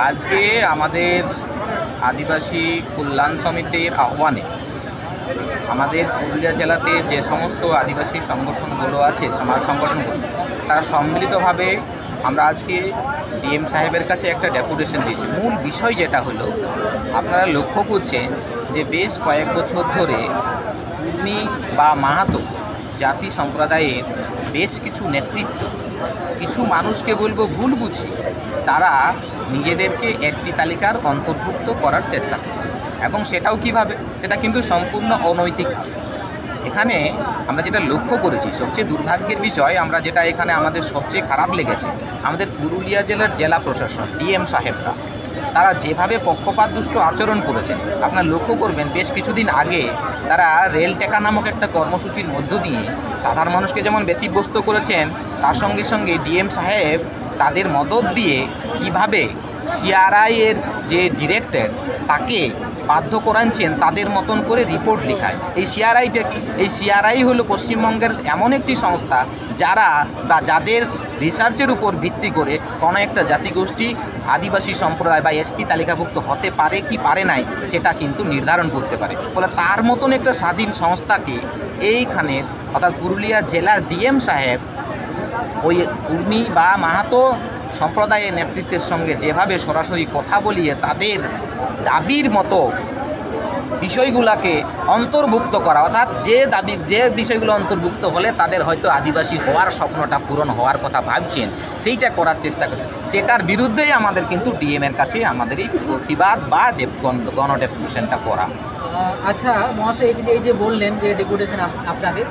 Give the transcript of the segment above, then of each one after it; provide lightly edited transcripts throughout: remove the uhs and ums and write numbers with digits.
আজকে আমাদের আদিবাসী কল্যাণ সমিতির আহ্বানে আমাদের পুরুলিয়া জেলাতে যে সমস্ত আদিবাসী সংগঠনগুলো আছে, সমাজ সংগঠনগুলো, তারা সম্মিলিতভাবে আমরা আজকে ডিএম সাহেবের কাছে একটা ডেপুটেশন দিয়েছি। মূল বিষয় যেটা হলো, আপনারা লক্ষ্য করছেন যে বেশ কয়েক বছর ধরে কুর্মী বা মাহাতো জাতি সম্প্রদায়ের বেশ কিছু নেতৃত্ব কিছু মানুষকে বলবো ভুল বুঝি, তারা নিজেদেরকে এসটি তালিকার অন্তর্ভুক্ত করার চেষ্টা করছে, এবং সেটাও কিভাবে, সেটা কিন্তু সম্পূর্ণ অনৈতিক। এখানে আমরা যেটা লক্ষ্য করেছি, সবচেয়ে দুর্ভাগ্যের বিষয়, আমরা যেটা এখানে আমাদের সবচেয়ে খারাপ লেগেছে, আমাদের পুরুলিয়া জেলার জেলা প্রশাসন ডিএম সাহেবরা তারা যেভাবে পক্ষপাতদুষ্ট আচরণ করেছেন। আপনারা লক্ষ্য করবেন বেশ কিছুদিন আগে তারা রেল টেকা নামক একটা কর্মসূচির মধ্য দিয়ে সাধারণ মানুষকে যেমন ব্যতিব্যস্ত করেছেন, তার সঙ্গে সঙ্গে ডিএম সাহেব তাদের মদত দিয়ে কিভাবে সিআরআইয়ের যে ডিরেক্টর তাকে বাধ্য করাচ্ছেন তাদের মতন করে রিপোর্ট লেখায়। এই সিআরআইটা কি? এই সিআরআই হলো পশ্চিমবঙ্গের এমন একটি সংস্থা যারা বা যাদের রিসার্চের উপর ভিত্তি করে কোনো একটা জাতিগোষ্ঠী আদিবাসী সম্প্রদায় বা এসটি তালিকাভুক্ত হতে পারে কি পারে নাই সেটা কিন্তু নির্ধারণ করতে পারে। ফলে তার মতন একটা স্বাধীন সংস্থাকে এইখানের অর্থাৎ পুরুলিয়া জেলার ডিএম সাহেব ওই কুর্মী বা মাহাতো সম্প্রদায়ের নেতৃত্বের সঙ্গে যেভাবে সরাসরি কথা বলিয়ে তাদের দাবির মতো বিষয়গুলোকে অন্তর্ভুক্ত করা, অর্থাৎ যে বিষয়গুলো অন্তর্ভুক্ত হলে তাদের হয়তো আদিবাসী হওয়ার স্বপ্নটা পূরণ হওয়ার কথা ভাবছেন, সেইটা করার চেষ্টা করছে, সেটার বিরুদ্ধেই আমাদের কিন্তু ডিএমের কাছে আমাদের এই প্রতিবাদ বা গণডেপুটেশনটা করা। আচ্ছা মহাশয়, এই যে বললেন যে ডেপুটেশন আপনাদের,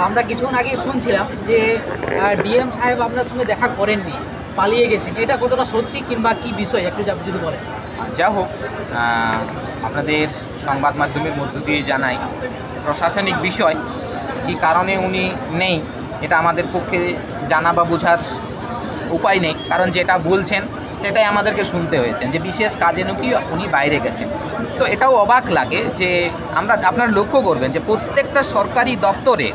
আমরা কিছুক্ষণ আগে শুনছিলাম যে ডিএম সাহেব আপনার সঙ্গে দেখা করেননি, পালিয়ে গেছেন। এটা কতটা সত্যি কিংবা কি বিষয় একটু যদি বলেন। যা হোক, আপনাদের সংবাদ মাধ্যমের মধ্য দিয়ে জানাই, প্রশাসনিক বিষয় কী কারণে উনি নেই এটা আমাদের পক্ষে জানা বা বোঝার উপায় নেই, কারণ যেটা বলছেন সেটাই আমাদেরকে শুনতে হয়েছে যে বিশেষ কাজে নাকি উনি বাইরে গেছেন। তো এটাও অবাক লাগে যে আপনারা লক্ষ্য করবেন যে প্রত্যেকটা সরকারি দপ্তরে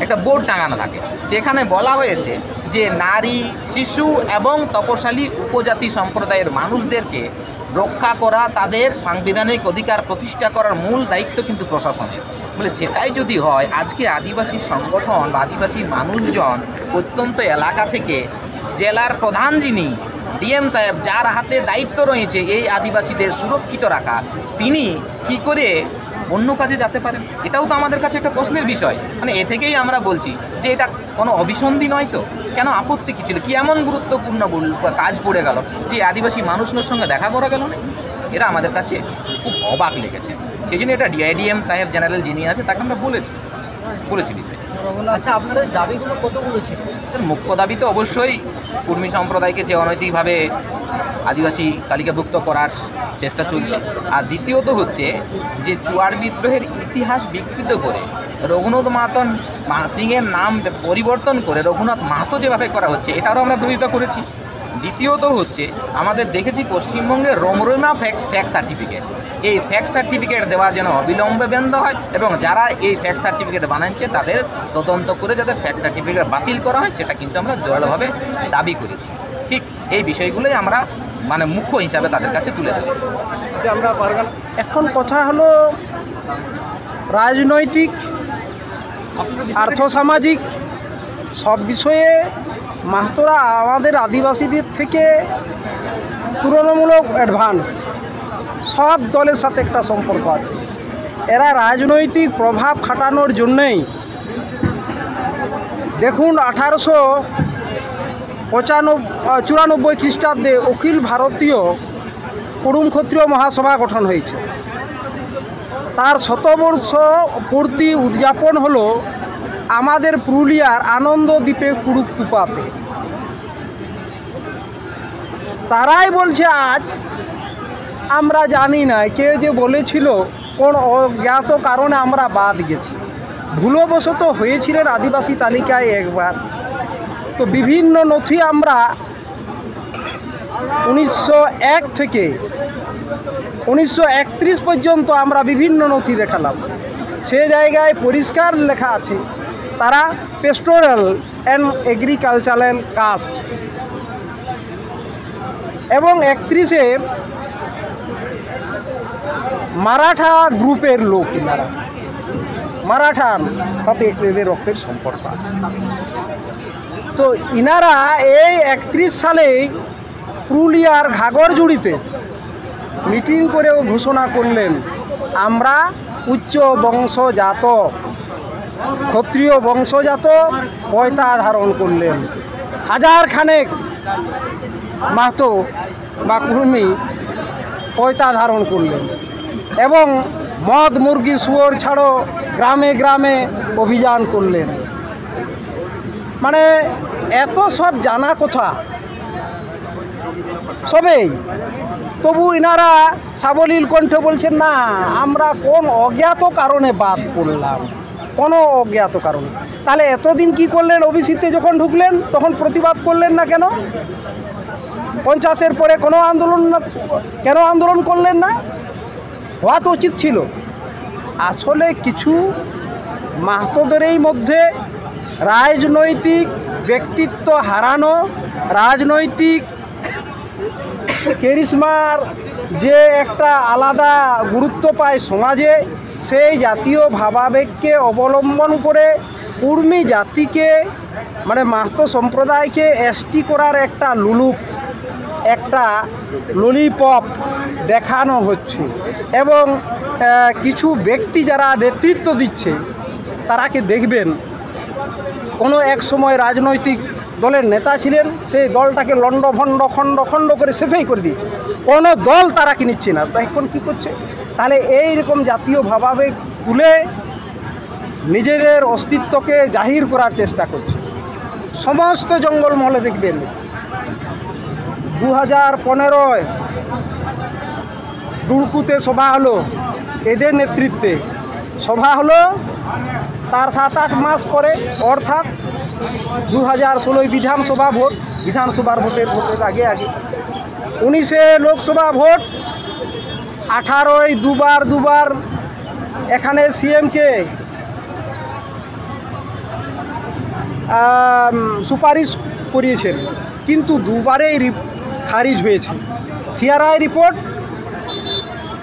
একটা বোর্ড টাঙানো থাকে, যেখানে বলা হয়েছে যে নারী, শিশু এবং তপশালী উপজাতি সম্প্রদায়ের মানুষদেরকে রক্ষা করা, তাদের সাংবিধানিক অধিকার প্রতিষ্ঠা করার মূল দায়িত্ব কিন্তু প্রশাসনের। বলে সেটাই যদি হয়, আজকে আদিবাসী সংগঠন বা আদিবাসী মানুষজন প্রত্যন্ত এলাকা থেকে জেলার প্রধান যিনি ডিএম সাহেব, যার হাতে দায়িত্ব রয়েছে এই আদিবাসীদের সুরক্ষিত রাখা, তিনি কি করে অন্য কাজে যেতে পারেন? এটাও তো আমাদের কাছে একটা প্রশ্নের বিষয়। মানে এ থেকেই আমরা বলছি যে এটা কোনো অভিসন্ধি নয় তো, কেন আপত্তি কী ছিল, কি এমন গুরুত্বপূর্ণ কাজ পড়ে গেল যে আদিবাসী মানুষদের সঙ্গে দেখা করা গেল না? এটা আমাদের কাছে খুব অবাক লেগেছে। সেই জন্য এটা ডিএম সাহেব জেনারেল যিনি আছে তাকে আমরা বলেছি বিষয়টা। আচ্ছা, আপনাদের দাবিগুলো কতগুলো ছিল? মুখ্য দাবি তো অবশ্যই কুর্মী সম্প্রদায়কে যে অনৈতিকভাবে আদিবাসী তালিকাভুক্ত করার চেষ্টা চলছে, আর দ্বিতীয়ত হচ্ছে যে চুয়ার বিদ্রোহের ইতিহাস বিকৃত করে রঘুনাথ মাহাতো সিংয়ের নাম পরিবর্তন করে রঘুনাথ মাহাতো যেভাবে করা হচ্ছে, এটারও আমরা বিরোধিতা করেছি। দ্বিতীয়ত হচ্ছে আমাদের দেখেছি পশ্চিমবঙ্গের রমরমা ফ্যাক্ট সার্টিফিকেট, এই ফ্যাক্ট সার্টিফিকেট দেওয়া যেন অবিলম্বে বন্ধ হয়, এবং যারা এই ফ্যাক্ট সার্টিফিকেট বানাচ্ছে তাদের তদন্ত করে যাদের ফ্যাক্ট সার্টিফিকেট বাতিল করা হয়, সেটা কিন্তু আমরা জোরালোভাবে দাবি করেছি। ঠিক এই বিষয়গুলোই আমরা মুখ্য হিসাবে তাদের কাছে তুলে ধরেছি। আমরা এখন কথা হলো রাজনৈতিক, আর্থসামাজিক সব বিষয়ে মাহাতোরা আমাদের আদিবাসীদের থেকে তুলনামূলক অ্যাডভান্স। সব দলের সাথে একটা সম্পর্ক আছে। এরা রাজনৈতিক প্রভাব খাটানোর জন্যেই দেখুন 1894 খ্রিস্টাব্দে অখিল ভারতীয় কুড়ুম ক্ষত্রিয় মহাসভা গঠন হয়েছে। তার 100 বর্ষ পূর্তি উদযাপন হলো আমাদের পুরুলিয়ার আনন্দদ্বীপে কুড়ুকতুপাতে। তারাই বলছে আজ আমরা জানি না, কেউ যে বলেছিল কোন অজ্ঞাত কারণে আমরা বাদ গেছি, ভুলবশত হয়েছিলেন আদিবাসী তালিকায় একবার। তো বিভিন্ন নথি আমরা 1901 থেকে 1931 পর্যন্ত আমরা বিভিন্ন নথি দেখালাম, সে জায়গায় পরিষ্কার লেখা আছে তারা পেস্টোরাল অ্যান্ড এগ্রিকালচারাল কাস্ট। এবং 31-এ মারাঠা গ্রুপের লোক ইনারা, মারাঠার সাথে এদের রক্তের সম্পর্ক আছে। তো ইনারা এই 31 সালেই পুরুলিয়ার ঘাগরজুড়িতে মিটিং করেও ঘোষণা করলেন, আমরা উচ্চ বংশজাত ক্ষত্রিয় বংশজাত পয়তা ধারণ করলেন। হাজার খানেক মাহাতো বা কুর্মী পয়তা ধারণ করলেন এবং মদ মুরগি শুয়োর ছাড়ো গ্রামে গ্রামে অভিযান করলেন। মানে এত সব জানা কথা সবেই, তবু ইনারা সাবলীল কণ্ঠে বলছেন না, আমরা কোন অজ্ঞাত কারণে বাদ করলাম, কোনো অজ্ঞাত কারণে। তাহলে এতদিন কি করলেন? ওবিসিতে যখন ঢুকলেন তখন প্রতিবাদ করলেন না কেন? 50-এর পরে কোনো আন্দোলন কেন আন্দোলন করলেন না? হওয়া তো উচিত ছিল। আসলে কিছু মাহাতোদেরই মধ্যে রাজনৈতিক ব্যক্তিত্ব হারানো, রাজনৈতিক ক্যারিশমার যে একটা আলাদা গুরুত্ব পায় সমাজে, সেই জাতীয় ভাবাবেগকে অবলম্বন করে কুর্মী জাতিকে মানে মাহাতো সম্প্রদায়কে এসটি করার একটা লুলুপ, একটা ললিপপ দেখানো হচ্ছে। এবং কিছু ব্যক্তি যারা নেতৃত্ব দিচ্ছে তারাকে দেখবেন কোনো এক সময় রাজনৈতিক দলের নেতা ছিলেন, সেই দলটাকে লণ্ডভণ্ড খণ্ড খণ্ড করে শেষই করে দিয়েছে, কোনো দল তারা কি নিচ্ছে না। তো এখন কী করছে? তাহলে এইরকম জাতীয় ভাবাবেগ তুলে নিজেদের অস্তিত্বকে জাহির করার চেষ্টা করছে। সমস্ত জঙ্গলমহলে দেখবেন 2015-য় ডুড়কুতে সভা হলো, এদের নেতৃত্বে সভা হলো। তার 7-8 মাস পরে অর্থাৎ 2016 বিধানসভা ভোট, বিধানসভার ভোটের আগে 19-এ লোকসভা ভোট, 18-য় দুবার এখানে সিএমকে সুপারিশ করিয়েছেন, কিন্তু দুবারেই খারিজ হয়েছে। সিআরআই রিপোর্ট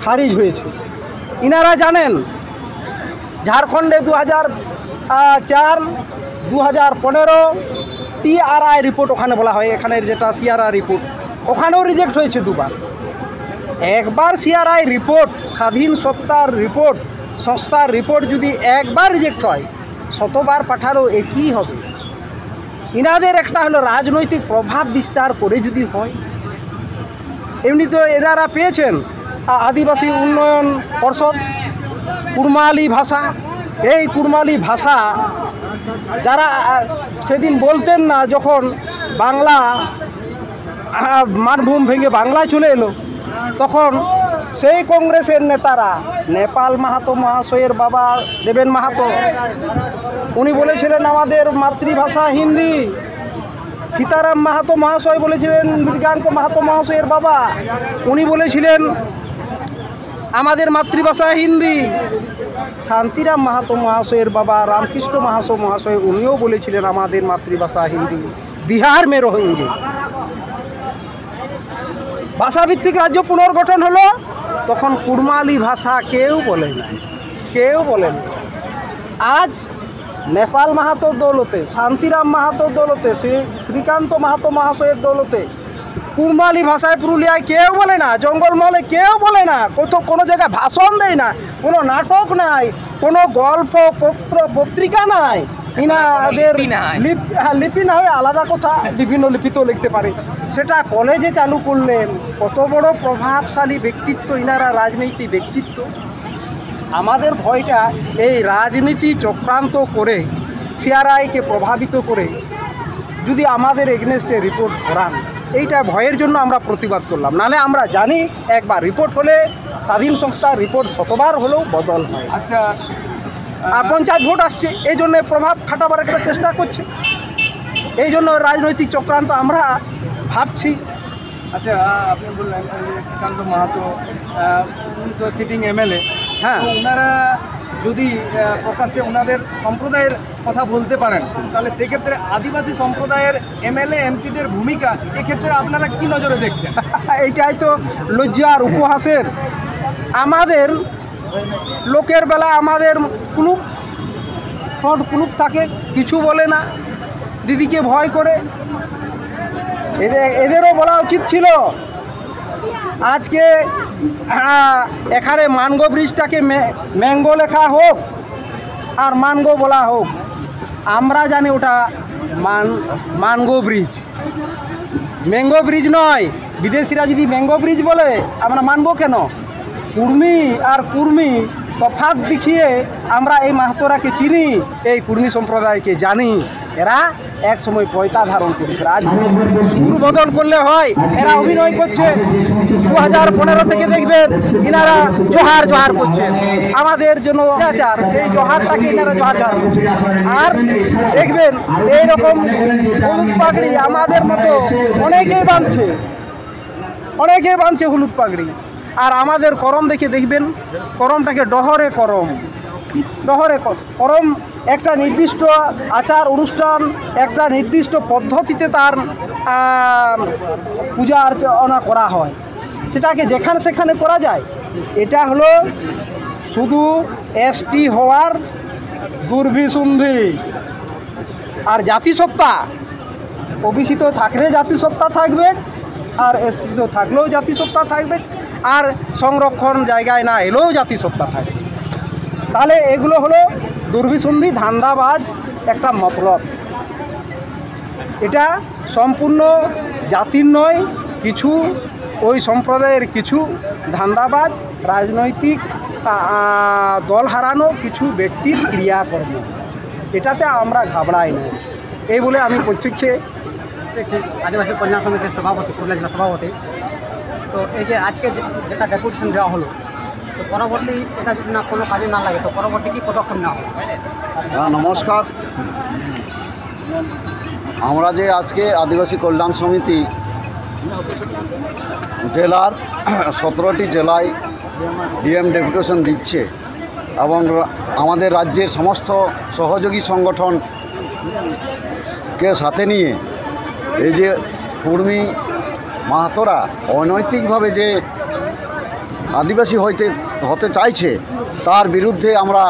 খারিজ হয়েছে। ইনারা জানেন ঝাড়খণ্ডে 2004, 2015 টিআরআই রিপোর্ট ওখানে বলা হয়, এখানের যেটা সিআরআই রিপোর্ট ওখানেও রিজেক্ট হয়েছে দুবার। একবার সিআরআই রিপোর্ট, স্বাধীন সত্তার রিপোর্ট, সংস্থার রিপোর্ট যদি একবার রিজেক্ট হয়, শতবার পাঠালেও একই হবে। ইনাদের একটা হলো রাজনৈতিক প্রভাব বিস্তার করে যদি হয়। এমনি তো এনারা পেয়েছেন আদিবাসী উন্নয়ন পর্ষদ, কুড়মালি ভাষা। এই কুড়মালি ভাষা যারা সেদিন বলতেন না, যখন বাংলা মানভূম ভেঙে বাংলায় চলে এলো, তখন সেই কংগ্রেসের নেতারা, নেপাল মাহাতো মহাশয়ের বাবা দেবেন মাহাতো, উনি বলেছিলেন আমাদের মাতৃভাষা হিন্দি। সীতারাম মাহাতো মহাশয় বলেছিলেন, মৃগাঙ্ক মাহাতো মহাশয়ের বাবা, উনি বলেছিলেন আমাদের মাতৃভাষা হিন্দি। শান্তিরাম মাহাতো মহাশয়ের বাবা রামকৃষ্ণ মাহাতো মহাশয়, উনিও বলেছিলেন আমাদের মাতৃভাষা হিন্দি। বিহার মে রোহিঙ্গে ভাষাভিত্তিক রাজ্য পুনর্গঠন হলো, তখন কুড়মালি ভাষা কেউ বলে না, কেউ বলেন। আজ নেপাল মাহাতোর দৌলতে, শান্তিরাম মাহাতোর দৌলতে, শ্রীকান্ত মাহাতো মহাশয়ের দৌলতে কুড়মালি ভাষায় পুরুলিয়ায় কেউ বলে না, জঙ্গলমহলে কেউ বলে না, কোনো জায়গায় ভাষণ দেয় না, কোনো নাটক নাই, কোনো গল্প পত্রিকা নাই। ইনাদের লিপি না হয় আলাদা কথা, বিভিন্ন লিপিতেও লিখতে পারে, সেটা কলেজে চালু করলেন। কত বড় প্রভাবশালী ব্যক্তিত্ব ইনারা, রাজনৈতিক ব্যক্তিত্ব। আমাদের ভয়টা এই রাজনীতি চক্রান্ত করে, সিআরআইকে প্রভাবিত করে যদি আমাদের এগেনস্টে রিপোর্ট করান, এইটা ভয়ের জন্য আমরা প্রতিবাদ করলাম। নাহলে আমরা জানি একবার রিপোর্ট হলে, স্বাধীন সংস্থার রিপোর্ট শতবার হলেও বদল হয়। আচ্ছা, আর পঞ্চায়েত ভোট আসছে, এই জন্য প্রভাব খাটাবার একটা চেষ্টা করছে, এই জন্য রাজনৈতিক চক্রান্ত আমরা ভাবছি। আচ্ছা, আপনি বললেন শ্রীকান্ত মাহাতো, উনি তো সিটিং এমএলএ। হ্যাঁ, ওনারা যদি প্রকাশ্যে ওনাদের সম্প্রদায়ের কথা বলতে পারেন, তাহলে সেক্ষেত্রে আদিবাসী সম্প্রদায়ের এমএলএ এমপিদের ভূমিকা এক্ষেত্রে আপনারা কি নজরে দেখছেন? এইটাই তো লজ্জার উপহাসের। আমাদের লোকের বেলা আমাদের কুলুপ ফ্রন্ট কুলুপ থাকে, কিছু বলে না, দিদিকে ভয় করে। এদেরও বলা উচিত ছিল আজকে এখানে মানগো ব্রিজটাকে ম্যাঙ্গো লেখা হোক আর মানগো বলা হোক, আমরা জানি ওটা মানগো ব্রিজ, ম্যাঙ্গো ব্রিজ নয়। বিদেশিরা যদি ম্যাঙ্গো ব্রিজ বলে আমরা মানবো কেন? কুর্মি আর কুর্মি তফাৎ দেখিয়ে আমরা এই মাহাতোরাকে চিনি, এই কুর্মি সম্প্রদায়কে জানি। এরা এক সময় পয়তা ধারণ করেছিল, আজ সুর বদল করলে হয়। এরা অভিনয় করছে 2015 থেকে দেখবেন ইনারা জোহার জোহার করছে আমাদের জন্য অত্যাচার, সেই জোহারটাকে ইনারা জোহার জোহার করছে। আর দেখবেন এইরকম হলুদ পাগড়ি আমাদের মতো অনেকেই বাঁধছে হলুদ পাগড়ি। আর আমাদের করম দেখে দেখবেন, করমটাকে ডহরে করম একটা নির্দিষ্ট আচার অনুষ্ঠান, একটা নির্দিষ্ট পদ্ধতিতে তার পূজা অর্চনা করা হয়, সেটাকে যেখানে সেখানে করা যায়। এটা হলো শুধু এসটি হওয়ার দুর্বিসন্ধি। আর জাতিসত্তা, ওবিসি তো থাকলে জাতিসত্তা থাকবে, আর এসটি তো থাকলেও জাতিসত্তা থাকবে, আর সংরক্ষণ জায়গায় না এলেও জাতিসত্তা থাকবে। তাহলে এগুলো হলো দুর্বিসন্ধি, ধান্দাবাজ একটা মতলব। এটা সম্পূর্ণ জাতির নয়, কিছু ওই সম্প্রদায়ের কিছু ধান্দাবাজ রাজনৈতিক দল হারানো কিছু ব্যক্তির ক্রিয়াকর্ম, এটাতে আমরা ঘাবড়াই না। এই বলে আমি প্রত্যক্ষে দেখছি আদিবাসী কল্যাণ সমিতির সভাপতি, পুরুলিয়া জেলা সভাপতি। তো এই যে আজকে যেটা ডেপুটেশন দেওয়া হলো, তো পরবর্তী এটা যদি না কোনো কাজে না লাগে তো পরবর্তী কী পদক্ষেপ নেওয়া হবে? নমস্কার। আমরা যে আজকে আদিবাসী কল্যাণ সমিতি জেলার 17টি জেলায় ডিএম ডেপুটেশন দিচ্ছে এবং আমাদের রাজ্যের সমস্ত সহযোগী সংগঠনকে সাথে নিয়ে এই যে কুর্মি মাহাতোরা অনৈতিকভাবে যে আদিবাসী হতে চাইছে তার বিরুদ্ধে আমরা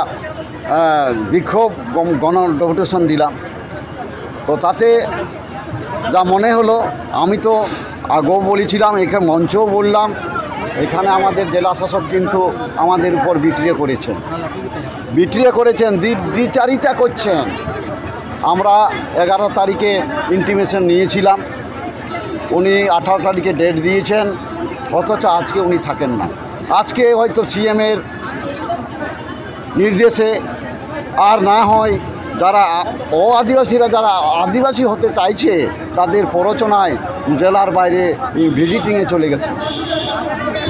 বিক্ষোভ গণ ডেপুটেশন দিলাম। তো তাতে যা মনে হলো, আমি তো আগেও বলেছিলাম, এখানে মঞ্চেও বললাম, এখানে আমাদের জেলা শাসক কিন্তু আমাদের উপর বিট্রিয়ে করেছেন, দ্বিচারিতা করছেন। আমরা 11 তারিখে ইন্টিমেশন নিয়েছিলাম, উনি 18 তারিখে ডেট দিয়েছেন, অথচ আজকে উনি থাকেন না। আজকে হয়তো সিএমের নির্দেশে আর না হয় যারা আদিবাসীরা যারা আদিবাসী হতে চাইছে তাদের প্ররোচনায় জেলার বাইরে ভিজিটিংয়ে চলে গেছে।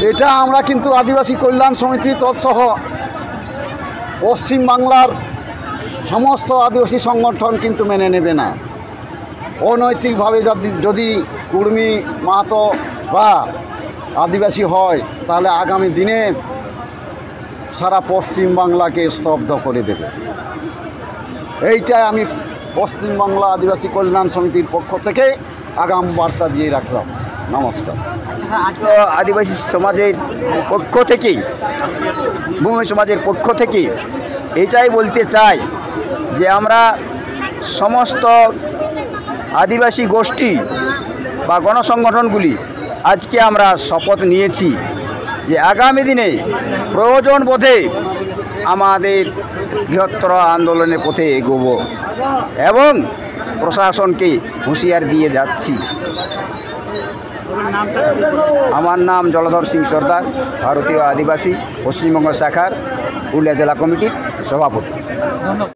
এটা আমরা কিন্তু আদিবাসী কল্যাণ সমিতি তৎসহ পশ্চিমবাংলার সমস্ত আদিবাসী সংগঠন কিন্তু মেনে নেবে না। অনৈতিকভাবে যদি কুর্মি মাহাতো বা আদিবাসী হয় তাহলে আগামী দিনে সারা পশ্চিমবাংলাকে স্তব্ধ করে দেবে। এইটাই আমি পশ্চিমবাংলা আদিবাসী কল্যাণ সমিতির পক্ষ থেকে আগাম বার্তা দিয়ে রাখলাম। নমস্কার। আজকে আদিবাসী সমাজের পক্ষ থেকে, ভূমি সমাজের পক্ষ থেকে এটাই বলতে চাই যে আমরা সমস্ত আদিবাসী গোষ্ঠী বা গণসংগঠনগুলি আজকে আমরা শপথ নিয়েছি যে আগামী দিনে প্রয়োজন বোধে আমাদের বৃহত্তর আন্দোলনের পথে এগোবো এবং প্রশাসনকে হুঁশিয়ার দিয়ে যাচ্ছি। আমার নাম জলধর সিং সর্দার, ভারতীয় আদিবাসী পশ্চিমবঙ্গ শাখার পুরুলিয়া জেলা কমিটির সভাপতি। ধন্যবাদ।